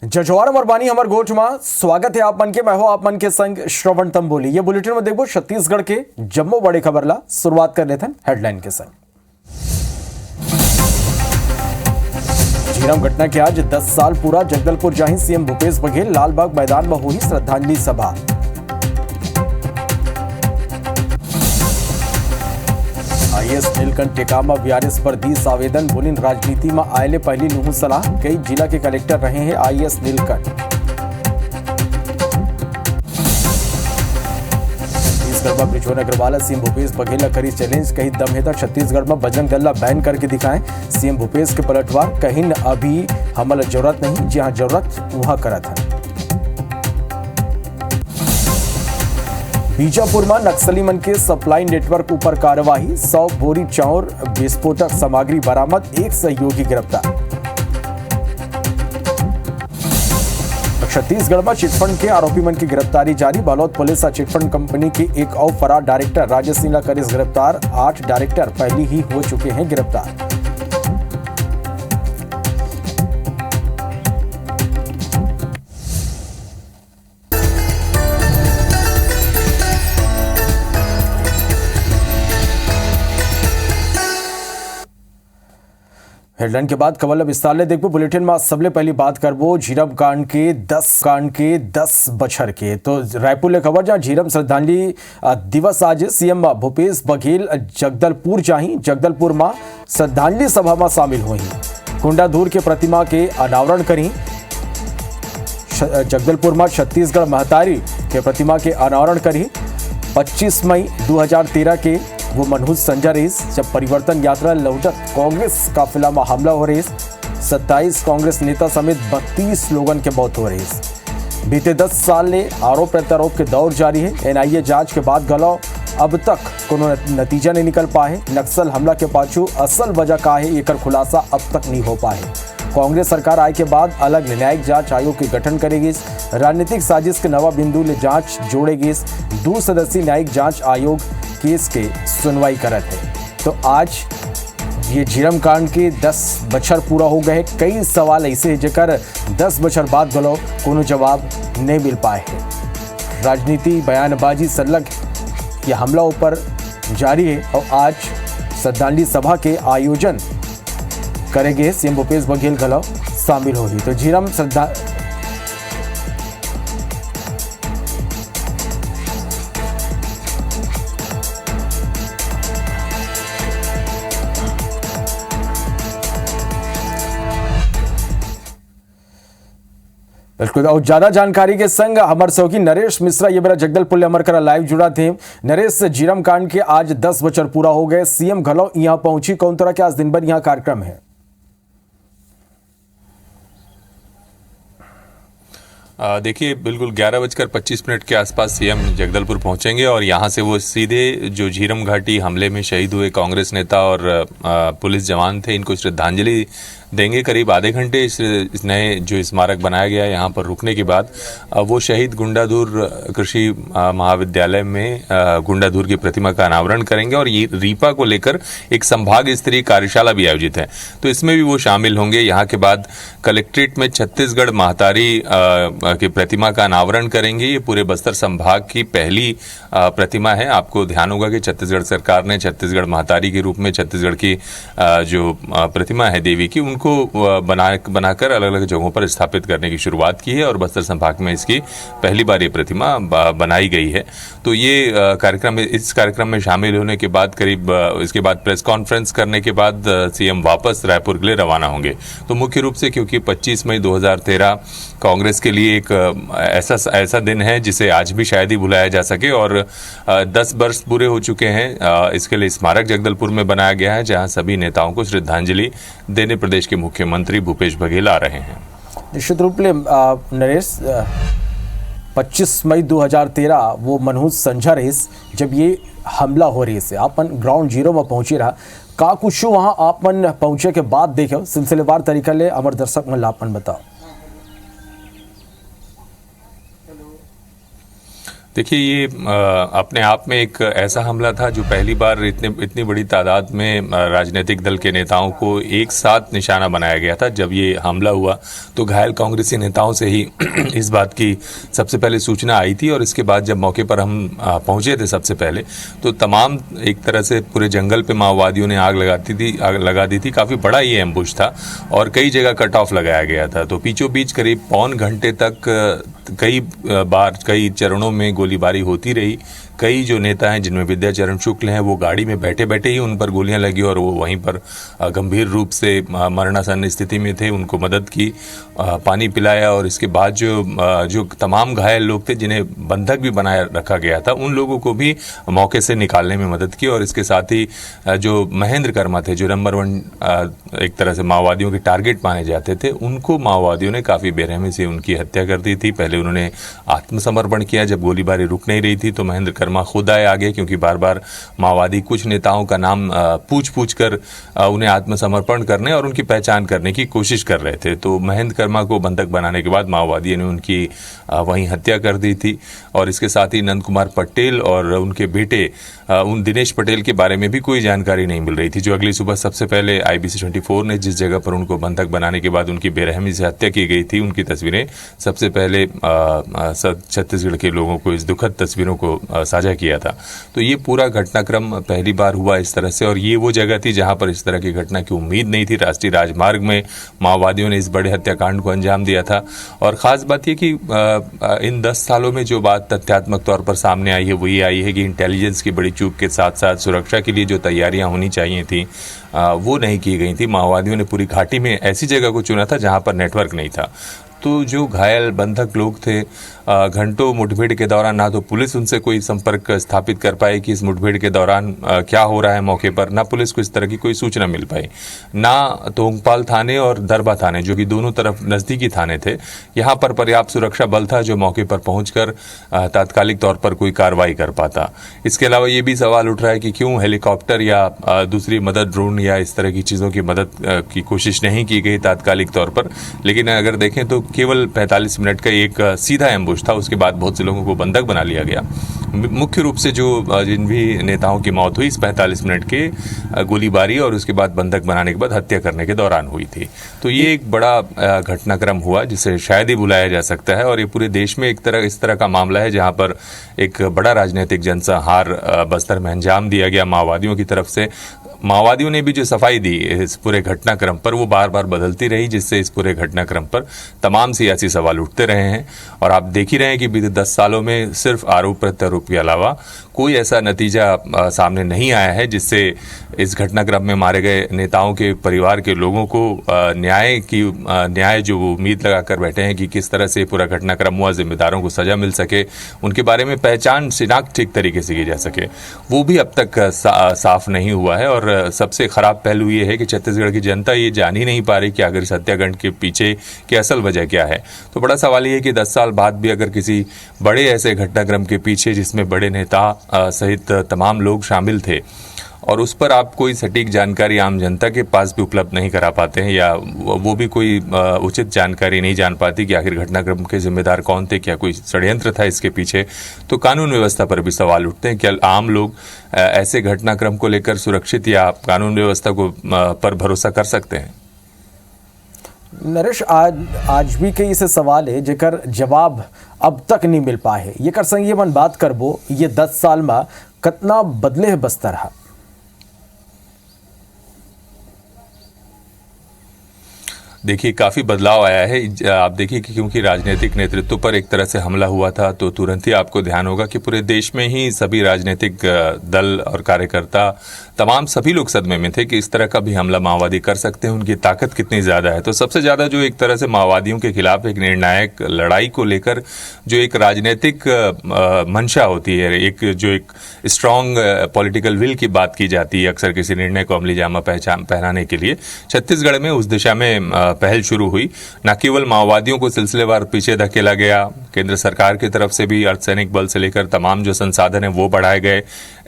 जजवार मरबानी हमर गोठ में स्वागत है आप मन के। मैं हो आप मन के संग श्रवण तंबोली। ये बुलेटिन में देखो छत्तीसगढ़ के जम्मो बड़े खबर ला शुरुआत कर लेते हैं हेडलाइन के संग। झीरम घटना के आज 10 साल पूरा। जगदलपुर जाहि सीएम भूपेश बघेल। लालबाग मैदान में हुई श्रद्धांजलि सभा। आईएएस नीलकंठ टेकामा वीआरएस पर 20 आवेदन। बोलिन राजनीति में आयले पहली नुहू सलाह। कई जिला के कलेक्टर रहे हैं आईएएस नीलकंठ। छत्तीसगढ़ में ब्रिजोन अग्रवाल सीएम भूपेश बघेल करी चैलेंज। कहीं दम है तक छत्तीसगढ़ में बजरंग दल बैन करके दिखाएं। सीएम भूपेश के पलटवार। कहीं अभी हमल जरूरत नहीं, जहां जरूरत वहां करत है। बीजापुर में नक्सली मन के सप्लाई नेटवर्क ऊपर कार्रवाई। 100 बोरी चाउर विस्फोटक सामग्री बरामद। एक सहयोगी गिरफ्तार। छत्तीसगढ़ में चिटफंड के आरोपी मन की गिरफ्तारी जारी। बालोद पुलिस चिटफंड कंपनी के एक और फरार डायरेक्टर राजेश सिंह करिस गिरफ्तार। 8 डायरेक्टर पहले ही हो चुके हैं गिरफ्तार। हेडलाइन के बाद खबर विस्तार ले देखो बुलेटिन में। सबले पहली बात करबो झीरम कांड के 10 बछर के। तो रायपुर ले खबर जहां झीरम श्रद्धांजलि दिवस आज सीएम भूपेश बघेल जगदलपुर जाही। जगदलपुर में श्रद्धांजलि सभा में शामिल हुई। गुंडाधूर के प्रतिमा के अनावरण करी। जगदलपुर में छत्तीसगढ़ महतारी के प्रतिमा के अनावरण करी। 25 मई 2013 के वो मनहूस संजय रहीस जब परिवर्तन यात्रा लौटत कांग्रेस काफिला में हमला हो रही। 27 कांग्रेस नेता समेत 32 लोगन के मौत हो रही। बीते 10 साल ने आरोप प्रत्यारोप के दौर जारी है। एनआईए जांच के बाद गलो अब तक कोनो नतीजा नहीं निकल पाए। नक्सल हमला के पाछू असल वजह का है एक खुलासा अब तक नहीं हो पाए। कांग्रेस सरकार आए के बाद अलग न्यायिक जांच आयोग के गठन करेगी। राजनीतिक साजिश के नवा बिंदु ले जांच जोड़ेगी। 2 सदस्यीय न्यायिक जांच आयोग केस के सुनवाई करत है। तो आज ये झीरम कांड के 10 बछर पूरा हो गए। कई सवाल ऐसे हैं जेकर 10 बछर बाद गलो कोनो जवाब नहीं मिल पाए है। राजनीति बयानबाजी सलग ये हमला ऊपर जारी है और आज श्रद्धांजलि सभा के आयोजन करेंगे सीएम भूपेश बघेल गलो शामिल होगी। तो झीरम श्रद्धा बिल्कुल। और ज्यादा जानकारी के संग हमारे सहयोगी नरेश मिश्रा ये मेरा जगदलपुर अमर करा लाइव जुड़ा थे। नरेश, झीरम कांड के आज 10 बछर पूरा हो गए। सीएम घलो यहाँ पहुंची। कौन तरह के आज दिन भर यहाँ कार्यक्रम है? देखिए, बिल्कुल 11:25 के आसपास सीएम जगदलपुर पहुंचेंगे और यहां से वो सीधे जो झीरम घाटी हमले में शहीद हुए कांग्रेस नेता और पुलिस जवान थे इनको श्रद्धांजलि देंगे। करीब आधे घंटे इस नए जो स्मारक बनाया गया है यहाँ पर रुकने के बाद वो शहीद गुंडाधूर कृषि महाविद्यालय में गुंडाधूर की प्रतिमा का अनावरण करेंगे और ये रीपा को लेकर एक संभाग स्तरीय कार्यशाला भी आयोजित है, तो इसमें भी वो शामिल होंगे। यहाँ के बाद कलेक्ट्रेट में छत्तीसगढ़ महतारी की प्रतिमा का अनावरण करेंगे। ये पूरे बस्तर संभाग की पहली प्रतिमा है। आपको ध्यान होगा कि छत्तीसगढ़ सरकार ने छत्तीसगढ़ महतारी के रूप में छत्तीसगढ़ की जो प्रतिमा है देवी की को बनाकर अलग अलग जगहों पर स्थापित करने की शुरुआत की है और बस्तर संभाग में इसकी पहली बार ये प्रतिमा बनाई गई है। तो ये इस कार्यक्रम में शामिल होने के बाद करीब इसके बाद प्रेस कॉन्फ्रेंस करने के बाद सीएम वापस रायपुर के लिए रवाना होंगे। तो मुख्य रूप से क्योंकि 25 मई 2013 कांग्रेस के लिए एक ऐसा दिन है जिसे आज भी शायद ही भुलाया जा सके और 10 वर्ष पूरे हो चुके हैं। इसके लिए स्मारक जगदलपुर में बनाया गया है जहां सभी नेताओं को श्रद्धांजलि देने प्रदेश के मुख्यमंत्री भूपेश बघेल आ रहे हैं। निश्चित रूप से नरेश, 25 मई 2013 वो मनहूस संजय रहीस जब ये हमला हो रही से आपन ग्राउंड जीरो में पहुंची रहा। का कुछ वहां आपन पहुंचे के बाद देखो सिलसिलेवार तरीका ले अमर दर्शक में लापन बताओ। देखिए ये अपने आप में एक ऐसा हमला था जो पहली बार इतनी बड़ी तादाद में राजनीतिक दल के नेताओं को एक साथ निशाना बनाया गया था। जब ये हमला हुआ तो घायल कांग्रेसी नेताओं से ही इस बात की सबसे पहले सूचना आई थी और इसके बाद जब मौके पर हम पहुंचे थे सबसे पहले तो तमाम एक तरह से पूरे जंगल पे माओवादियों ने आग लगा दी थी। काफ़ी बड़ा ये एम्बुश था और कई जगह कट ऑफ लगाया गया था। तो बीचों बीच करीब पौन घंटे तक कई बार कई चरणों में गोलीबारी होती रही। कई जो नेता हैं जिनमें विद्याचरण शुक्ल हैं वो गाड़ी में बैठे बैठे ही उन पर गोलियां लगी और वो वहीं पर गंभीर रूप से मरणासन्न स्थिति में थे। उनको मदद की, पानी पिलाया और इसके बाद जो तमाम घायल लोग थे जिन्हें बंधक भी बनाए रखा गया था उन लोगों को भी मौके से निकालने में मदद की। और इसके साथ ही जो महेंद्र कर्मा थे जो नंबर 1 एक तरह से माओवादियों के टारगेट माने जाते थे उनको माओवादियों ने काफ़ी बेरहमी से उनकी हत्या कर दी थी। पहले उन्होंने आत्मसमर्पण किया। जब गोलीबारी रुक नहीं रही थी तो महेंद्र कर्मा खुद आए आगे, क्योंकि बार बार माओवादी कुछ नेताओं का नाम पूछ कर उन्हें आत्मसमर्पण करने और उनकी पहचान करने की कोशिश कर रहे थे। तो महेंद्र कर्मा को बंधक बनाने के बाद माओवादियों ने उनकी वहीं हत्या कर दी थी। और इसके साथ ही नंद कुमार पटेल और उनके बेटे उन दिनेश पटेल के बारे में भी कोई जानकारी नहीं मिल रही थी, जो अगली सुबह सबसे पहले IBC 24 ने जिस जगह पर उनको बंधक बनाने के बाद उनकी बेरहमी से हत्या की गई थी उनकी तस्वीरें सबसे पहले छत्तीसगढ़ के लोगों को इस दुखद तस्वीरों को साझा किया था। तो ये पूरा घटनाक्रम पहली बार हुआ इस तरह से और ये वो जगह थी जहां पर इस तरह की घटना की उम्मीद नहीं थी। राष्ट्रीय राजमार्ग में माओवादियों ने इस बड़े हत्याकांड को अंजाम दिया था। और ख़ास बात यह कि इन 10 सालों में जो बात तथ्यात्मक तौर पर सामने आई है वो ये आई है कि इंटेलिजेंस की बड़ी चूक के साथ साथ सुरक्षा के लिए जो तैयारियां होनी चाहिए थी वो नहीं की गई थी। माओवादियों ने पूरी घाटी में ऐसी जगह को चुना था जहां पर नेटवर्क नहीं था। तो जो घायल बंधक लोग थे घंटों मुठभेड़ के दौरान ना तो पुलिस उनसे कोई संपर्क स्थापित कर पाई कि इस मुठभेड़ के दौरान क्या हो रहा है मौके पर, ना पुलिस को इस तरह की कोई सूचना मिल पाई, ना तोंगपाल थाने और दरबा थाने जो कि दोनों तरफ नज़दीकी थाने थे यहाँ पर पर्याप्त सुरक्षा बल था जो मौके पर पहुंचकर तात्कालिक तौर पर कोई कार्रवाई कर पाता। इसके अलावा ये भी सवाल उठ रहा है कि क्यों हेलीकॉप्टर या दूसरी मदद ड्रोन या इस तरह की चीज़ों की मदद की कोशिश नहीं की गई तात्कालिक तौर पर। लेकिन अगर देखें तो केवल 45 मिनट का एक सीधा एम्बुश था, उसके बाद बहुत से लोगों को बंधक बना लिया गया। मुख्य रूप से जो जिन भी नेताओं की मौत हुई इस 45 मिनट के गोलीबारी और उसके बाद बंधक बनाने के बाद हत्या करने के दौरान हुई थी। तो ये एक बड़ा घटनाक्रम हुआ जिसे शायद ही बुलाया जा सकता है और ये पूरे देश में इस तरह का मामला है जहां पर एक बड़ा राजनीतिक जनसंहार बस्तर में अंजाम दिया गया माओवादियों की तरफ से। माओवादियों ने भी जो सफाई दी इस पूरे घटनाक्रम पर वो बार बार बदलती रही, जिससे इस पूरे घटनाक्रम पर तमाम सियासी सवाल उठते रहे हैं। और आप देख ही रहे हैं कि बीते 10 सालों में सिर्फ आरोप प्रत्यारोप के अलावा कोई ऐसा नतीजा सामने नहीं आया है जिससे इस घटनाक्रम में मारे गए नेताओं के परिवार के लोगों को न्याय जो वो उम्मीद लगा कर बैठे हैं कि किस तरह से पूरा घटनाक्रम हुआ, जिम्मेदारों को सजा मिल सके, उनके बारे में पहचान शिनाख्त ठीक तरीके से की जा सके, वो भी अब तक साफ नहीं हुआ है। और सबसे खराब पहलू ये है कि छत्तीसगढ़ की जनता ये जान ही नहीं पा रही कि अगर इस हत्याकांड के पीछे की असल वजह क्या है। तो बड़ा सवाल ये है कि 10 साल बाद भी अगर किसी बड़े ऐसे घटनाक्रम के पीछे जिसमें बड़े नेता सहित तमाम लोग शामिल थे और उस पर आप कोई सटीक जानकारी आम जनता के पास भी उपलब्ध नहीं करा पाते हैं या वो भी कोई उचित जानकारी नहीं जान पाती कि आखिर घटनाक्रम के जिम्मेदार कौन थे, क्या कोई षड्यंत्र था इसके पीछे, तो कानून व्यवस्था पर भी सवाल उठते हैं। क्या आम लोग ऐसे घटनाक्रम को लेकर सुरक्षित या कानून व्यवस्था को पर भरोसा कर सकते हैं? नरेश, आज भी कई ऐसे सवाल है जेकर जवाब अब तक नहीं मिल पाए है। ये कर संगे मन बात करबो ये 10 साल में कितना बदले है बस्तर है? देखिए काफ़ी बदलाव आया है। आप देखिए कि क्योंकि राजनीतिक नेतृत्व पर एक तरह से हमला हुआ था तो तुरंत ही आपको ध्यान होगा कि पूरे देश में ही सभी राजनीतिक दल और कार्यकर्ता तमाम सभी लोग सदमे में थे कि इस तरह का भी हमला माओवादी कर सकते हैं, उनकी ताकत कितनी ज़्यादा है। तो सबसे ज़्यादा जो एक तरह से माओवादियों के खिलाफ एक निर्णायक लड़ाई को लेकर जो एक राजनीतिक मंशा होती है, एक स्ट्रॉन्ग पॉलिटिकल विल की बात की जाती है अक्सर किसी निर्णय को अमली जामा पहनाने के लिए, छत्तीसगढ़ में उस दिशा में पहल शुरू हुई। न केवल माओवादियों को सिलसिलेवार पीछे धकेला गया, केंद्र सरकार की तरफ से भी अर्धसैनिक बल से लेकर तमाम जो संसाधन है वो बढ़ाए गए।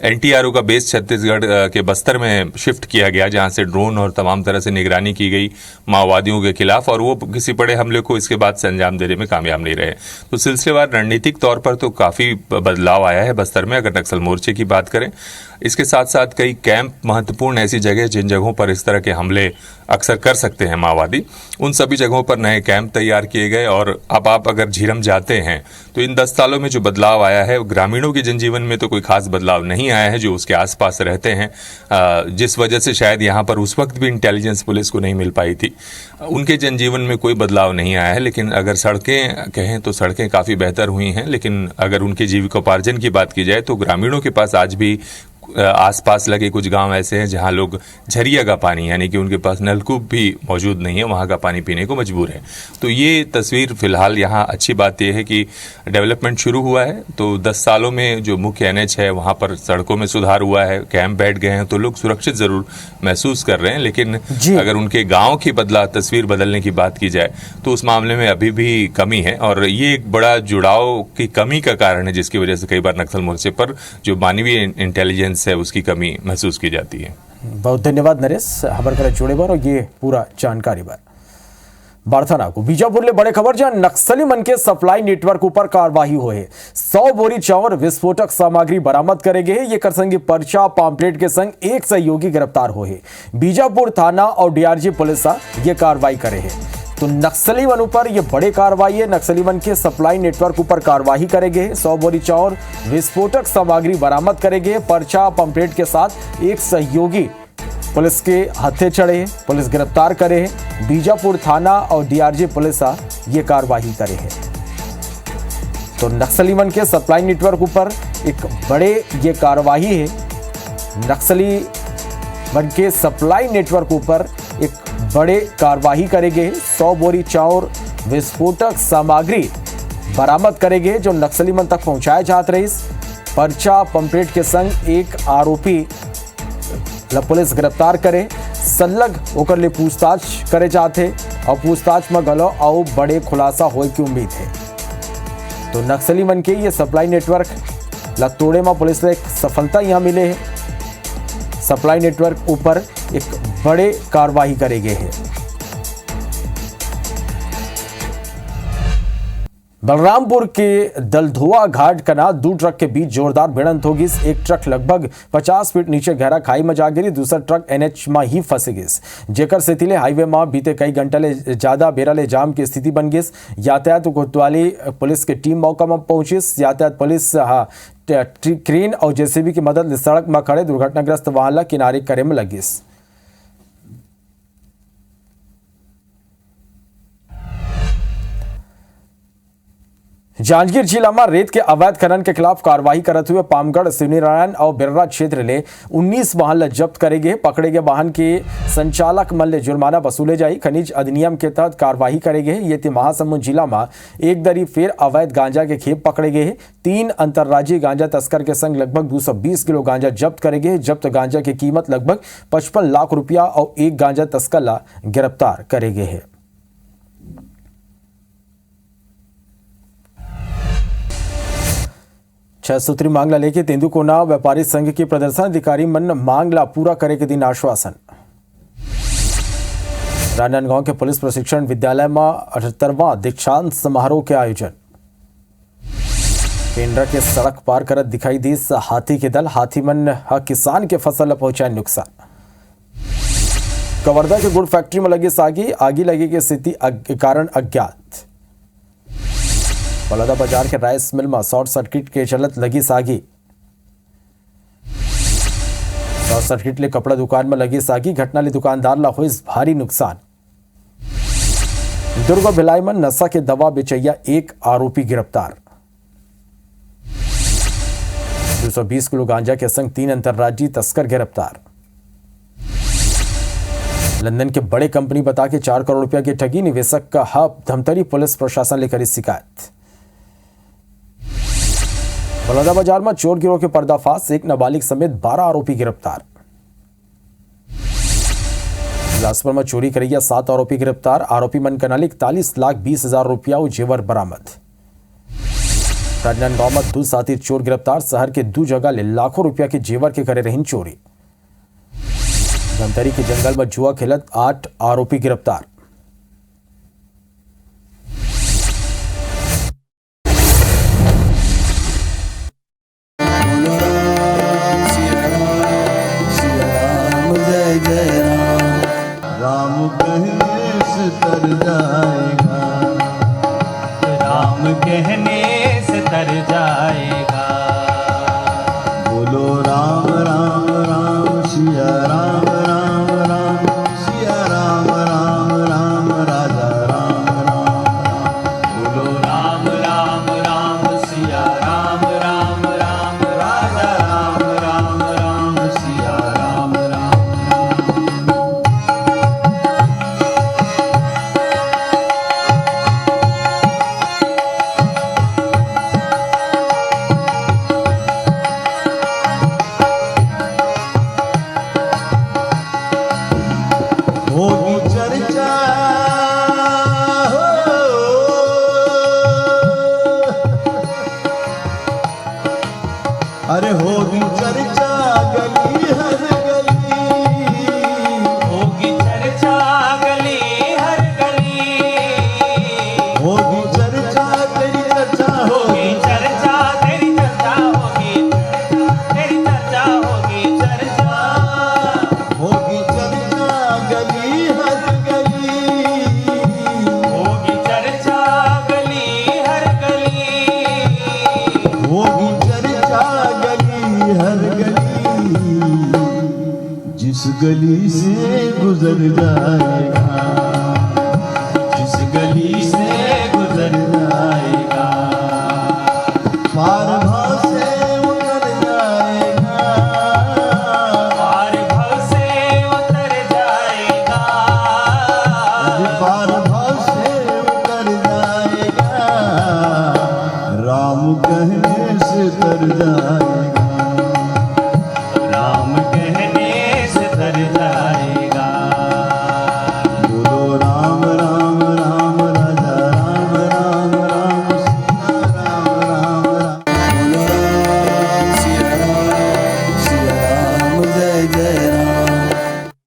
एनटीआरओ का बेस छत्तीसगढ़ के बस्तर में शिफ्ट किया गया, जहां से ड्रोन और तमाम तरह से निगरानी की गई माओवादियों के खिलाफ, और वो किसी बड़े हमले को इसके बाद से अंजाम देने में कामयाब नहीं रहे। तो सिलसिलेवार रणनीतिक तौर पर तो काफी बदलाव आया है बस्तर में, अगर नक्सल मोर्चे की बात करें। इसके साथ साथ कई कैंप, महत्वपूर्ण ऐसी जगह जिन जगहों पर इस तरह के हमले अक्सर कर सकते हैं माओवादी, उन सभी जगहों पर नए कैंप तैयार किए गए। और अब आप अगर झीरम जाते हैं तो इन 10 सालों में जो बदलाव आया है, ग्रामीणों के जनजीवन में तो कोई खास बदलाव नहीं आया है, जो उसके आसपास रहते हैं, जिस वजह से शायद यहाँ पर उस वक्त भी इंटेलिजेंस पुलिस को नहीं मिल पाई थी, उनके जनजीवन में कोई बदलाव नहीं आया है। लेकिन अगर सड़कें कहें तो सड़कें काफ़ी बेहतर हुई हैं, लेकिन अगर उनके जीविकोपार्जन की बात की जाए तो ग्रामीणों के पास आज भी आसपास लगे कुछ गांव ऐसे हैं जहां लोग झरिया का पानी, यानी कि उनके पास नलकूप भी मौजूद नहीं है, वहां का पानी पीने को मजबूर है। तो ये तस्वीर फिलहाल यहाँ अच्छी बात यह है कि डेवलपमेंट शुरू हुआ है। तो 10 सालों में जो मुख्य एनएच है वहां पर सड़कों में सुधार हुआ है, कैंप बैठ गए हैं, तो लोग सुरक्षित जरूर महसूस कर रहे हैं। लेकिन अगर उनके गाँव की तस्वीर बदलने की बात की जाए तो उस मामले में अभी भी कमी है, और ये एक बड़ा जुड़ाव की कमी का कारण है, जिसकी वजह से कई बार नक्सल मोर्चे पर जो मानवीय इंटेलिजेंस है उसकी कमी महसूस की जाती है। बहुत धन्यवाद नरेश खबर करे जुड़े बार और ये पूरा जानकारी बार बारथाना को बीजापुर ले बड़े खबर जहां नक्सली मन के सप्लाई नेटवर्क ऊपर कार्रवाई हुए 100 बोरी चावल विस्फोटक सामग्री बरामद करे गए। ये करसंगी पर्चा पाम्पलेट के संग एक सहयोगी गिरफ्तार हुए। बीजापुर थाना और डीआरजी पुलिस ये कार्रवाई करे है। तो नक्सली वन पर यह बड़े कार्रवाई है। नक्सली वन के सप्लाई नेटवर्क ऊपर कार्रवाई करेंगे। 100 बोरी चावल विस्फोटक सामग्री बरामद करेंगे। पर्चा पंपलेट के साथ एक सहयोगी पुलिस के हत्थे चढ़े हैं। पुलिस गिरफ्तार करे है। बीजापुर थाना और डीआरजी पुलिस ये कार्रवाई करे है। तो नक्सली वन के सप्लाई नेटवर्क ऊपर एक बड़े ये कार्रवाई है। नक्सली वन के सप्लाई नेटवर्क ऊपर एक बड़े कार्रवाई करेंगे। 100 बोरी चावल विस्फोटक सामग्री बरामद करेंगे जो नक्सली मन तक पहुंचाए जाते रहे। पर्चा पंपलेट के संग एक आरोपी पुलिस गिरफ्तार करे। संलग्न होकर ले पूछताछ करे जाते और पूछताछ में गलो और बड़े खुलासा होए की उम्मीद है। तो नक्सली मन के ये सप्लाई नेटवर्क लतोड़े में पुलिस ने एक सफलता यहाँ मिले है। सप्लाई नेटवर्क ऊपर एक बड़े कार्रवाई करे गए हैं। बलरामपुर के दलधुआ घाट कना दो ट्रक के बीच जोरदार भिड़ंत होगी। एक ट्रक लगभग 50 फीट नीचे गहरा खाई में जा गिरी। दूसरा ट्रक एनएच में ही फंसी गई, जेकर सेतीले हाईवे में बीते कई घंटे ले ज्यादा बेरा ले जाम की स्थिति बन गई। यातायात कोतवाली पुलिस की टीम मौका में पहुंची। यातायात पुलिस क्रेन और जेसीबी की मदद से सड़क में खड़े दुर्घटनाग्रस्त वाहन ला किनारे करे में लगी। जांजगीर जिला में रेत के अवैध खनन के खिलाफ कार्रवाई करते हुए पामगढ़ शिवनारायण और बिर्रा क्षेत्र ले 19 वाहन जब्त करेंगे। पकड़े गए वाहन के संचालक मन ले जुर्माना वसूले जाई। खनिज अधिनियम के तहत कार्रवाई करेंगे। ये महासमुंद जिला में एक दरी फिर अवैध गांजा के खेप पकड़े गए। 3 अंतर्राज्यीय गांजा तस्कर के संग लगभग 220 किलो गांजा जब्त करेंगे। जब्त गांजा की कीमत लगभग 55 लाख रुपया और एक गांजा तस्कर ला गिरफ्तार करे गए है। छह सूत्री मांगला लेके तेंदुकोना व्यापारी संघ के प्रदर्शन अधिकारी मन मांगला पूरा करे के दिन आश्वासन। राजनांदगांव के पुलिस प्रशिक्षण विद्यालय में 78वां दीक्षांत समारोह के आयोजन। केंद्र के सड़क पार करत दिखाई दी हाथी के दल। हाथी मन किसान के फसल पहुंचाए नुकसान। कवर्धा के गुड़ फैक्ट्री में लगी सागी, आगी लगी की स्थिति कारण अज्ञात। बलौदा बाजार के राइस मिल में शॉर्ट सर्किट के चलत लगी सागी। शॉर्ट सर्किट ले कपड़ा दुकान में लगी सागी। घटना ले दुकानदार ला हुई भारी नुकसान। दुर्ग और भिलाई में नशा के दवा बेचैया एक आरोपी गिरफ्तार। 220 किलो गांजा के संग 3 अंतर्राज्यीय तस्कर गिरफ्तार। लंदन के बड़े कंपनी बता के 4 करोड़ रुपया की ठगी। निवेशक का हब धमतरी पुलिस प्रशासन लेकर शिकायत। बलौदा बाजार में चोर गिरोह के पर्दाफाश। एक नाबालिग समेत 12 आरोपी गिरफ्तार। बिलासपुर में चोरी करिया 7 आरोपी गिरफ्तार। आरोपी मन कनाली 41 लाख 20 हजार रुपया जेवर बरामद। राजनांदगांव में 2 साथी चोर गिरफ्तार। शहर के 2 जगह ले लाखों रुपया के जेवर के करे रही चोरी। धमतरी के जंगल में जुआ खेलत 8 आरोपी गिरफ्तार। राम कहने से तर जाएगा, राम कहने से तर जाएगा। बोलो राम राम राम सिया राम राम राम सिया राम राम राम राजा राम राम राम। बोलो राम राम राम सिया राम राम राम राजा राम राम राम सिया राम राम। होगी चर्चा अरे होगी चर्चा गली हर गली, होगी चर्चा गली हर गली, होगी चर्चा तेरी चर्चा होगी होगी चर्चा तेरी चर्चा होगी, तेरी चर्चा होगी चर्चा। होगी चर्चा गली हर गली, होगी चर्चा गली हर गली, होगी चर्चा गली हर गली, जिस गली से गुजर जाएगा